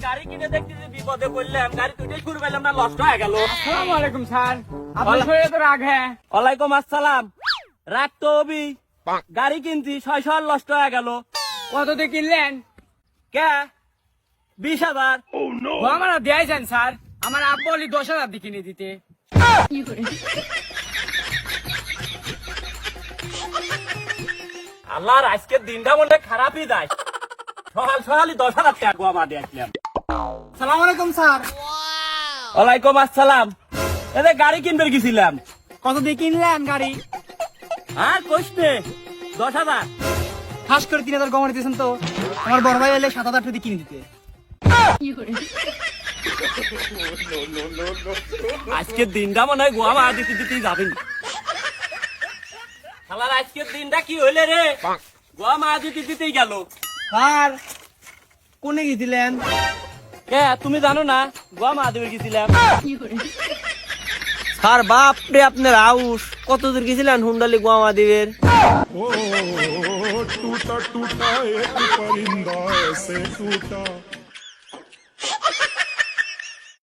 গাড়ি কিনে দেখতেছি বিপদে পড়লাম, গাড়ি তুইটাই শুরু পেলাম না, নষ্ট হয়ে গেল। আসসালামু আলাইকুম স্যার, আপনার শরীরে তো রাগ হ্যাঁ। ওয়ালাইকুম আসসালাম। রাখ তো অবি, গাড়ি কিনছি 600 নষ্ট হয়ে গেল। কত দিয়ে কিনলেন? কে 20,000? ও আমার দিয়েছেন স্যার, আমার আব্বু বলি 10,000 দিয়ে কিনে দিতে। আল্লাহর আজকের দিনটা মনে খারাপই যায়। সকাল সকালই 10,000 টাকা গোয়া মারি আসলাম। সালাম আলাইকুম স্যার। ওয়ালাইকুম আসসালাম। এদের গাড়ি কিনবে গেছিলাম। কত দিয়ে কিনলেন গাড়ি? আর কোশ নে 10,000। খাস করে 3,000 কমার দিয়েছেন তো, আমার বড় ভাই এলে 7,000 দিয়ে কিনে দিতে। আজকের দিনটা মনে হয় গোয়া মারা দিতে দিতেই যাবেন। শালার আজকের দিনটা কি হইলে রে, গোয়া মারা দিতে দিতেই গেল। স্যার কোনে গেছিলেন? কে তুমি জানো না গোয়া মারা দিতে গেছিলাম। স্যার বাপ রে আপনার আউস কত দূর গেছিলেন হুন্ডালি গোয়ামা দিবের? टूटा टूटा एक परिंदा ऐसे टूटा